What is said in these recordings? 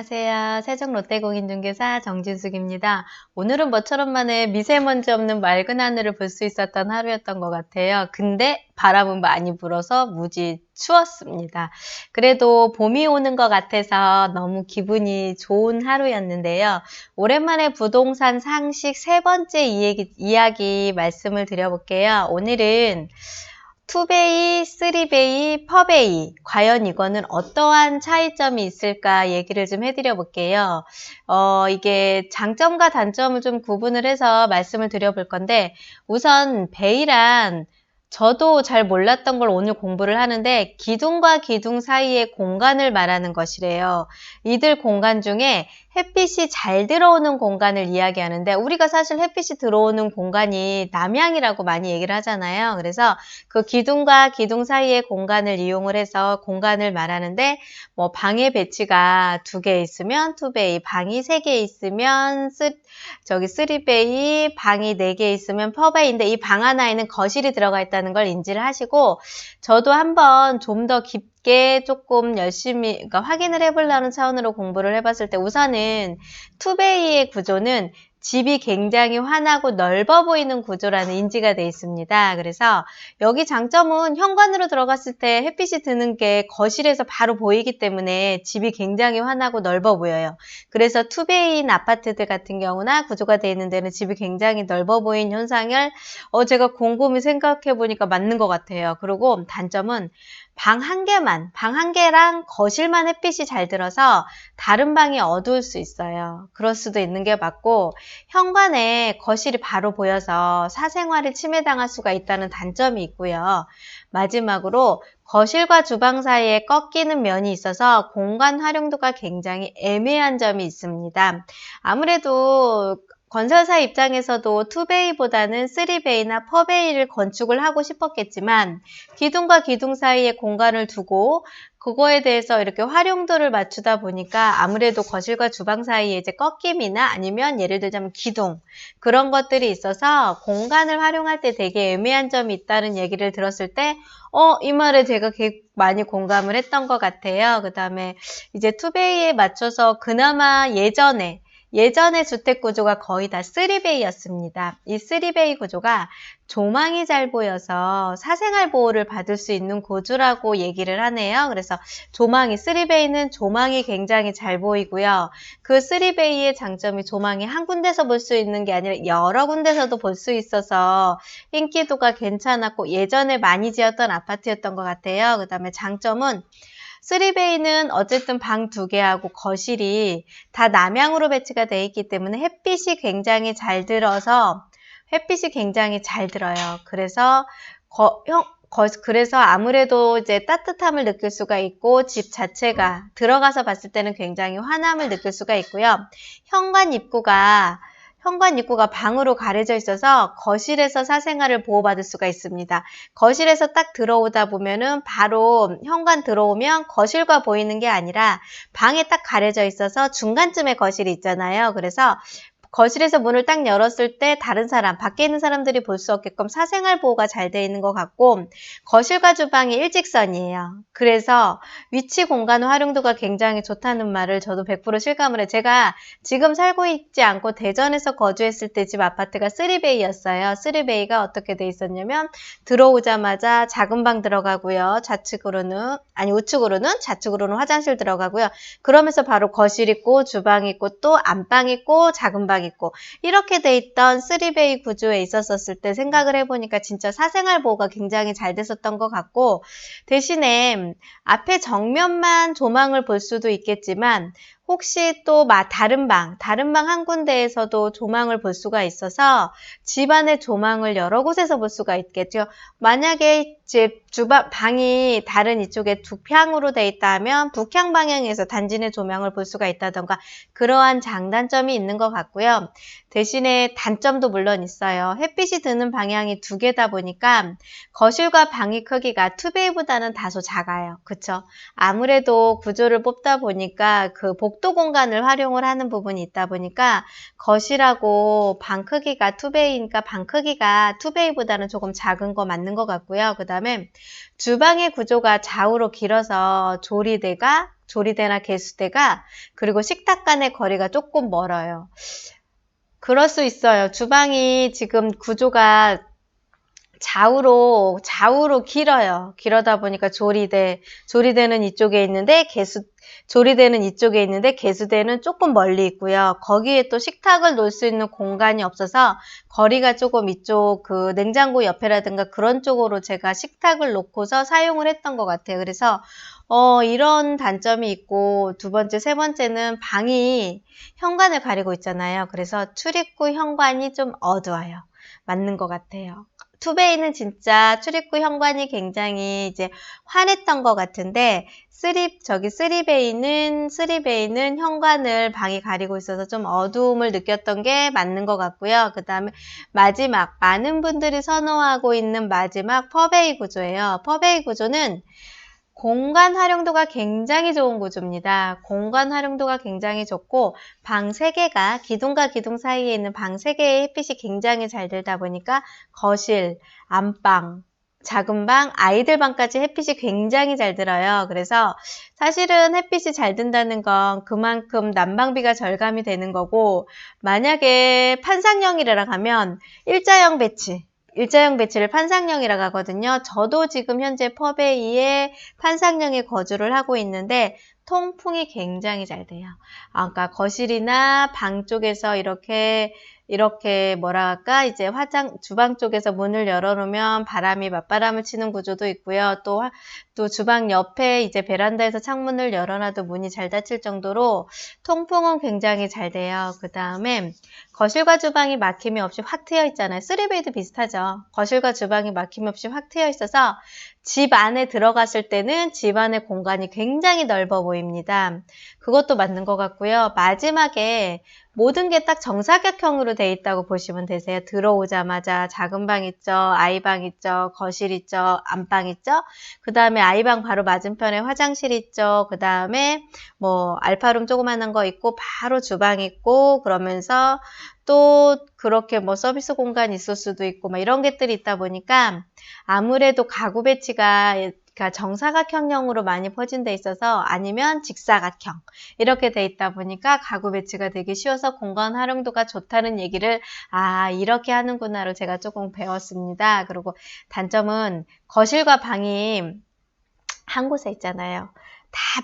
안녕하세요. 세종 롯데공인중개사 정진숙입니다. 오늘은 모처럼 만에 미세먼지 없는 맑은 하늘을 볼 수 있었던 하루였던 것 같아요. 근데 바람은 많이 불어서 무지 추웠습니다. 그래도 봄이 오는 것 같아서 너무 기분이 좋은 하루였는데요. 오랜만에 부동산 상식 세 번째 이야기 말씀을 드려볼게요. 오늘은 투베이, 쓰리베이, 퍼베이 과연 이거는 어떠한 차이점이 있을까 얘기를 좀 해드려 볼게요. 이게 장점과 단점을 좀 구분을 해서 말씀을 드려볼 건데 우선 베이란 저도 잘 몰랐던 걸 오늘 공부를 하는데 기둥과 기둥 사이의 공간을 말하는 것이래요. 이들 공간 중에 햇빛이 잘 들어오는 공간을 이야기하는데 우리가 사실 햇빛이 들어오는 공간이 남향이라고 많이 얘기를 하잖아요. 그래서 그 기둥과 기둥 사이의 공간을 이용을 해서 공간을 말하는데 뭐 방의 배치가 2개 있으면 투베이, 방이 3개 있으면 쓰리베이, 방이 4개 있으면 퍼베이인데 이 방 하나에는 거실이 들어가 있다는 걸 인지를 하시고 저도 한번 좀 더 깊게 조금 열심히 그러니까 확인을 해보려는 차원으로 공부를 해봤을 때 우선은 투베이의 구조는 집이 굉장히 환하고 넓어 보이는 구조라는 인지가 되어 있습니다. 그래서 여기 장점은 현관으로 들어갔을 때 햇빛이 드는 게 거실에서 바로 보이기 때문에 집이 굉장히 환하고 넓어 보여요. 그래서 투베이인 아파트들 같은 경우나 구조가 되어 있는 데는 집이 굉장히 넓어 보이는 현상을 제가 곰곰이 생각해 보니까 맞는 것 같아요. 그리고 단점은 방 한 개랑 거실만 햇빛이 잘 들어서 다른 방이 어두울 수 있어요. 그럴 수도 있는 게 맞고 현관에 거실이 바로 보여서 사생활을 침해당할 수가 있다는 단점이 있고요. 마지막으로 거실과 주방 사이에 꺾이는 면이 있어서 공간 활용도가 굉장히 애매한 점이 있습니다. 아무래도 건설사 입장에서도 투베이보다는 쓰리베이나 퍼베이를 건축을 하고 싶었겠지만 기둥과 기둥 사이에 공간을 두고 그거에 대해서 이렇게 활용도를 맞추다 보니까 아무래도 거실과 주방 사이에 이제 꺾임이나 아니면 예를 들자면 기둥 그런 것들이 있어서 공간을 활용할 때 되게 애매한 점이 있다는 얘기를 들었을 때 이 말에 제가 많이 공감을 했던 것 같아요. 그 다음에 이제 투베이에 맞춰서 그나마 예전에 주택 구조가 거의 다 쓰리베이였습니다. 이 쓰리베이 구조가 조망이 잘 보여서 사생활 보호를 받을 수 있는 구조라고 얘기를 하네요. 그래서 쓰리베이는 조망이 굉장히 잘 보이고요. 그 쓰리베이의 장점이 조망이 한 군데서 볼 수 있는 게 아니라 여러 군데서도 볼 수 있어서 인기도가 괜찮았고 예전에 많이 지었던 아파트였던 것 같아요. 그 다음에 장점은 쓰리베이는 어쨌든 방 2개하고 거실이 다 남향으로 배치가 되어 있기 때문에 햇빛이 굉장히 잘 들어요. 그래서 아무래도 이제 따뜻함을 느낄 수가 있고 집 자체가 들어가서 봤을 때는 굉장히 환함을 느낄 수가 있고요. 현관 입구가 방으로 가려져 있어서 거실에서 사생활을 보호받을 수가 있습니다. 거실에서 딱 들어오다 보면은 바로 현관 들어오면 거실과 보이는 게 아니라 방에 딱 가려져 있어서 중간쯤에 거실이 있잖아요. 그래서 거실에서 문을 딱 열었을 때 밖에 있는 사람들이 볼 수 없게끔 사생활 보호가 잘 되어 있는 것 같고 거실과 주방이 일직선이에요. 그래서 위치 공간 활용도가 굉장히 좋다는 말을 저도 100% 실감을 해요. 제가 지금 살고 있지 않고 대전에서 거주했을 때 집 아파트가 쓰리베이였어요. 쓰리베이가 어떻게 돼 있었냐면 들어오자마자 작은 방 들어가고요. 좌측으로는 화장실 들어가고요. 그러면서 바로 거실 있고 주방 있고 또 안방 있고 작은 방 있고 이렇게 돼 있던 쓰리베이 구조에 있었을 때 생각을 해보니까 진짜 사생활 보호가 굉장히 잘 됐었던 것 같고 대신에 앞에 정면만 조망을 볼 수도 있겠지만 혹시 또 다른 방 한 군데에서도 조망을 볼 수가 있어서 집안의 조망을 여러 곳에서 볼 수가 있겠죠. 만약에 방이 다른 이쪽에 북향으로 돼 있다 하면 북향 방향에서 단지 내 조명을 볼 수가 있다던가 그러한 장단점이 있는 것 같고요. 대신에 단점도 물론 있어요. 햇빛이 드는 방향이 2개다 보니까 거실과 방의 크기가 투베이보다는 다소 작아요. 그쵸? 아무래도 구조를 뽑다 보니까 그 복도 공간을 활용을 하는 부분이 있다 보니까 거실하고 방 크기가 투베이니까 방 크기가 투베이보다는 조금 작은 거 맞는 것 같고요. 그 다음에 주방의 구조가 좌우로 길어서 조리대나 개수대가 그리고 식탁 간의 거리가 조금 멀어요. 그럴 수 있어요. 주방이 지금 구조가 좌우로 길어요. 길어다 보니까 조리대는 이쪽에 있는데 조리대는 이쪽에 있는데 개수대는 조금 멀리 있고요. 거기에 또 식탁을 놓을 수 있는 공간이 없어서 거리가 조금 이쪽 그 냉장고 옆에라든가 그런 쪽으로 제가 식탁을 놓고서 사용을 했던 것 같아요. 그래서 이런 단점이 있고 두 번째, 세 번째는 방이 현관을 가리고 있잖아요. 그래서 출입구 현관이 좀 어두워요. 맞는 것 같아요. 투베이는 진짜 출입구 현관이 굉장히 이제 환했던 것 같은데 쓰리베이는 현관을 방이 가리고 있어서 좀 어두움을 느꼈던 게 맞는 것 같고요. 그 다음에 마지막 많은 분들이 선호하고 있는 마지막 퍼베이 구조예요. 퍼베이 구조는 공간 활용도가 굉장히 좋은 구조입니다. 공간 활용도가 굉장히 좋고 방 3개가 기둥과 기둥 사이에 있는 방 3개의 햇빛이 굉장히 잘 들다 보니까 거실, 안방, 작은 방, 아이들 방까지 햇빛이 굉장히 잘 들어요. 그래서 사실은 햇빛이 잘 든다는 건 그만큼 난방비가 절감이 되는 거고 만약에 판상형이라 하면 일자형 배치를 판상형이라고 하거든요. 저도 지금 현재 퍼베이에 판상형에 거주를 하고 있는데 통풍이 굉장히 잘 돼요. 그러니까 거실이나 방 쪽에서 이렇게 뭐랄까 이제 주방 쪽에서 문을 열어놓으면 맞바람을 치는 구조도 있고요. 또 주방 옆에 이제 베란다에서 창문을 열어놔도 문이 잘 닫힐 정도로 통풍은 굉장히 잘 돼요. 그 다음에 거실과 주방이 막힘이 없이 확 트여 있잖아요. 3베이도 비슷하죠. 거실과 주방이 막힘이 없이 확 트여 있어서 집 안에 들어갔을 때는 집 안의 공간이 굉장히 넓어 보입니다. 그것도 맞는 것 같고요. 마지막에 모든 게 딱 정사각형으로 돼 있다고 보시면 되세요. 들어오자마자 작은 방 있죠, 아이방 있죠, 거실 있죠, 안방 있죠. 그 다음에 아이방 바로 맞은편에 화장실 있죠. 그 다음에 뭐 알파룸 조그만한 거 있고 바로 주방 있고 그러면서 또 그렇게 뭐 서비스 공간이 있을 수도 있고 막 이런 것들이 있다 보니까 아무래도 가구 배치가 그러니까 정사각형형으로 많이 퍼진돼 있어서 아니면 직사각형 이렇게 돼 있다 보니까 가구 배치가 되게 쉬워서 공간 활용도가 좋다는 얘기를 이렇게 하는구나로 제가 조금 배웠습니다. 그리고 단점은 거실과 방이 한 곳에 있잖아요. 다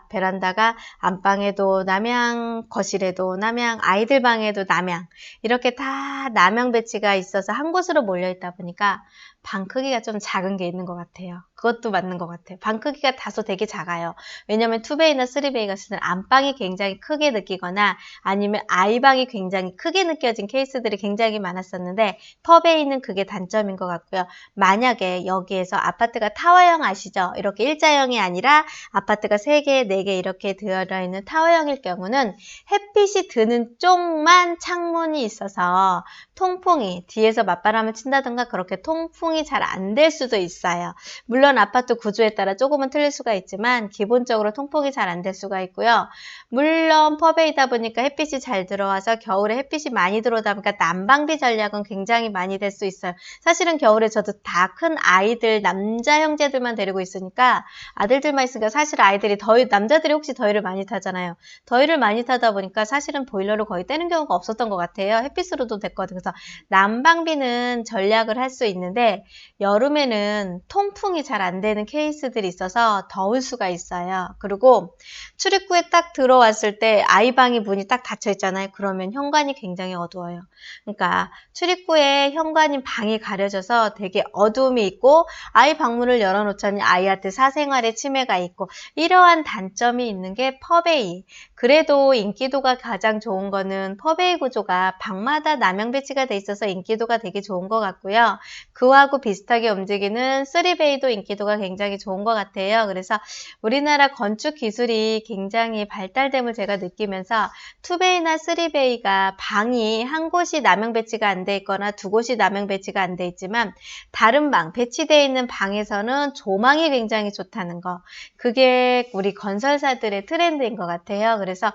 베란다가 안방에도 남향, 거실에도 남향, 아이들 방에도 남향 이렇게 다 남향 배치가 있어서 한 곳으로 몰려 있다 보니까 방 크기가 좀 작은 게 있는 것 같아요. 그것도 맞는 것 같아요. 방 크기가 다소 되게 작아요. 왜냐면 2베이나 3베이 같은 데는 안방이 굉장히 크게 느끼거나 아니면 아이방이 굉장히 크게 느껴진 케이스들이 굉장히 많았었는데 퍼베이는 그게 단점인 것 같고요. 만약에 여기에서 아파트가 타워형 아시죠? 이렇게 일자형이 아니라 아파트가 3개, 4개 이렇게 들어있는 타워형일 경우는 햇빛이 드는 쪽만 창문이 있어서 통풍이 뒤에서 맞바람을 친다든가 그렇게 통풍이 잘 안 될 수도 있어요. 물론 아파트 구조에 따라 조금은 틀릴 수가 있지만 기본적으로 통풍이 잘 안 될 수가 있고요. 물론 퍼베이다 보니까 햇빛이 잘 들어와서 겨울에 햇빛이 많이 들어오다 보니까 난방비 전략은 굉장히 많이 될 수 있어요. 사실은 겨울에 저도 다 큰 아이들 남자 형제들만 데리고 있으니까 아들들만 있으니까 사실 아이들이 남자들이 혹시 더위를 많이 타잖아요. 더위를 많이 타다 보니까 사실은 보일러를 거의 떼는 경우가 없었던 것 같아요. 햇빛으로도 됐거든요. 그래서 난방비는 전략을 할 수 있는데 여름에는 통풍이 잘 안 되는 케이스들이 있어서 더울 수가 있어요. 그리고 출입구에 딱 들어왔을 때 아이방이 문이 딱 닫혀 있잖아요. 그러면 현관이 굉장히 어두워요. 그러니까 출입구에 현관인 방이 가려져서 되게 어두움이 있고 아이 방문을 열어놓자니 아이한테 사생활에 침해가 있고 이러한 단점이 있는 게 퍼베이. 그래도 인기도가 가장 좋은 거는 퍼베이 구조가 방마다 남향 배치가 돼 있어서 인기도가 되게 좋은 것 같고요. 그와 2하고 비슷하게 움직이는 3베이도 인기도가 굉장히 좋은 것 같아요. 그래서 우리나라 건축 기술이 굉장히 발달됨을 제가 느끼면서 2베이나 3베이가 방이 한 곳이 남용 배치가 안 돼 있거나 두 곳이 남용 배치가 안 돼 있지만 다른 방, 배치되어 있는 방에서는 조망이 굉장히 좋다는 거. 그게 우리 건설사들의 트렌드인 것 같아요. 그래서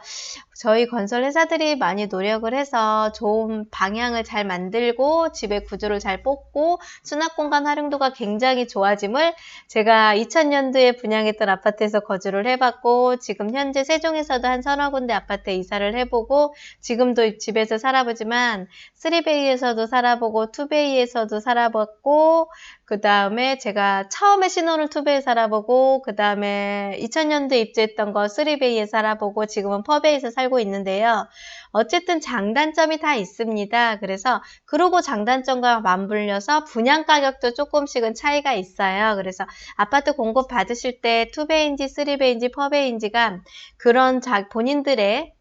저희 건설 회사들이 많이 노력을 해서 좋은 방향을 잘 만들고 집의 구조를 잘 뽑고 수납 공간 활용도가 굉장히 좋아짐을 제가 2000년도에 분양했던 아파트에서 거주를 해봤고 지금 현재 세종에서도 한 서너 군데 아파트에 이사를 해보고 지금도 집에서 살아보지만 3베이에서도 살아보고 2베이에서도 살아봤고 그 다음에 제가 처음에 신혼을 2베이에 살아보고 그 다음에 2000년도에 입주했던 거 3베이에 살아보고 지금은 4베이에서 살고 있는데요. 어쨌든 장단점이 다 있습니다. 그래서 그러고 장단점과 맞물려서 분양 가격도 조금씩은 차이가 있어요. 그래서 아파트 공급 받으실 때 2베이인지 3베이인지 4베이인지가 그런 본인들의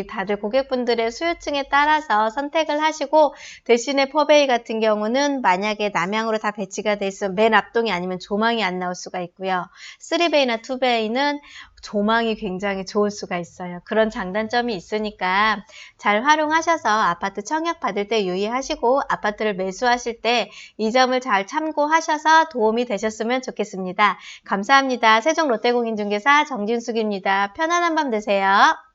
다들 고객분들의 수요층에 따라서 선택을 하시고 대신에 4베이 같은 경우는 만약에 남향으로 다 배치가 돼 있으면 맨 앞동이 아니면 조망이 안 나올 수가 있고요. 3베이나 2베이는 조망이 굉장히 좋을 수가 있어요. 그런 장단점이 있으니까 잘 활용하셔서 아파트 청약 받을 때 유의하시고 아파트를 매수하실 때 이 점을 잘 참고하셔서 도움이 되셨으면 좋겠습니다. 감사합니다. 세종 롯데공인중개사 정진숙입니다. 편안한 밤 되세요.